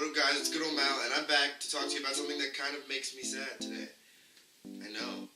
up, guys? It's Good Old Mal, and I'm back to talk to you about something that kind of makes me sad today. I know.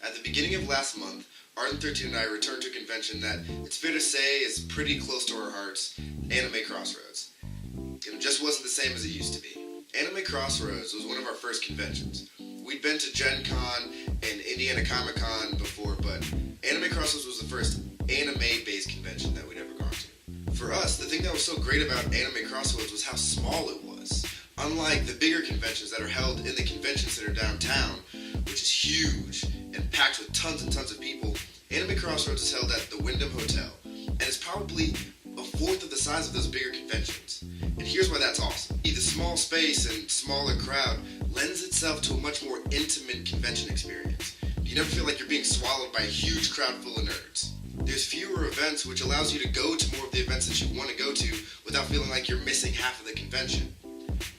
At the beginning of last month, Arden13 and I returned to a convention that it's fair to say is pretty close to our hearts, Anime Crossroads. It just wasn't the same as it used to be. Anime Crossroads was one of our first conventions. We'd been to Gen Con and Indiana Comic Con before, but Anime Crossroads was the first anime-based convention that we'd ever gone to. For us, the thing that was so great about Anime Crossroads was how small it was. Unlike the bigger conventions that are held in the convention center downtown, which is huge and packed with tons and tons of people, Anime Crossroads is held at the Wyndham Hotel, and it's probably a fourth of the size of those bigger conventions. And here's why that's awesome. The small space and smaller crowd lends itself to a much more intimate convention experience. You never feel like you're being swallowed by a huge crowd full of nerds. There's fewer events, which allows you to go to more of the events that you want to go to without feeling like you're missing half of the convention.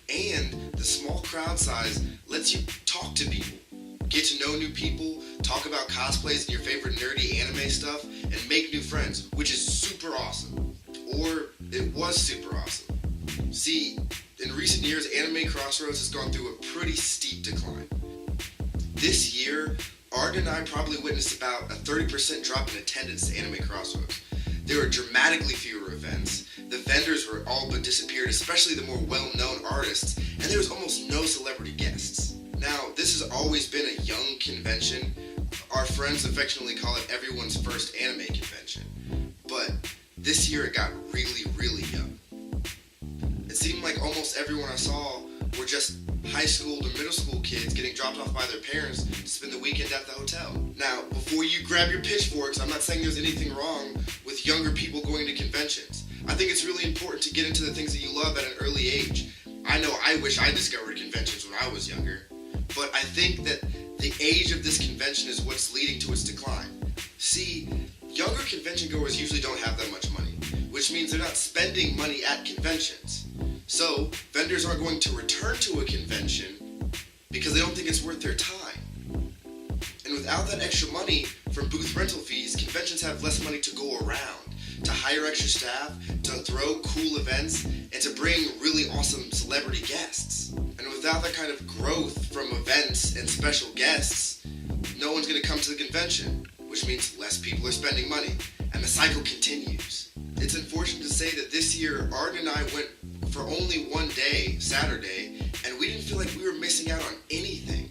And the small crowd size lets you talk to people, get to know new people, talk about cosplays and your favorite nerdy anime stuff, and make new friends, which is super awesome. Or it was super awesome. See, in recent years, Anime Crossroads has gone through a pretty steep decline. This year, Arden and I probably witnessed about a 30% drop in attendance to Anime Crossroads. There were dramatically fewer events. The vendors were all but disappeared, especially the more well-known artists, and there was almost no celebrity guests. Now, this has always been a young convention. Our friends affectionately call it everyone's first anime convention. But this year it got really, really young. It seemed like almost everyone I saw were just high school to middle school kids getting dropped off by their parents to spend the weekend at the hotel. Now, before you grab your pitchforks, I'm not saying there's anything wrong with younger people going to conventions. I think it's really important to get into the things that you love at an early age. I know I wish I discovered conventions when I was younger, but I think that the age of this convention is what's leading to its decline. See, younger convention goers usually don't have that much money, which means they're not spending money at conventions. So, vendors aren't going to return to a convention because they don't think it's worth their time. And without that extra money from booth rental fees, conventions have less money to go around, to hire extra staff, to throw cool events, and to bring really awesome celebrity guests. And without that kind of growth from events and special guests, no one's going to come to the convention, which means less people are spending money, and the cycle continues. It's unfortunate to say that this year, Arden and I went for only one day, Saturday, and we didn't feel like we were missing out on anything,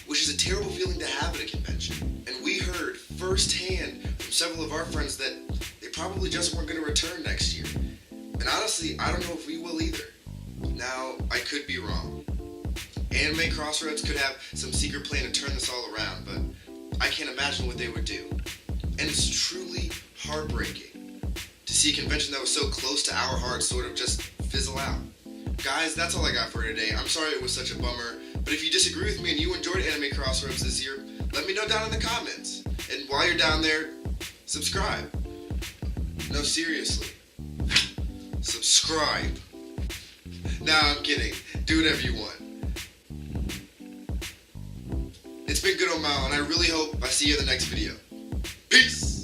which is a terrible feeling to have at a convention. And we heard firsthand from several of our friends that they probably just weren't going to return next year. And honestly, I don't know if we will either. Now, I could be wrong. Anime Crossroads could have some secret plan to turn this all around, but I can't imagine what they would do. And it's truly heartbreaking to see a convention that was so close to our hearts sort of just fizzle out. Guys, that's all I got for today. I'm sorry it was such a bummer, but if you disagree with me and you enjoyed Anime Crossroads this year, let me know down in the comments. And while you're down there, subscribe. No, seriously. Subscribe. Nah, I'm kidding. Do whatever you want. It's been Good Old Mal, and I really hope I see you in the next video. Peace!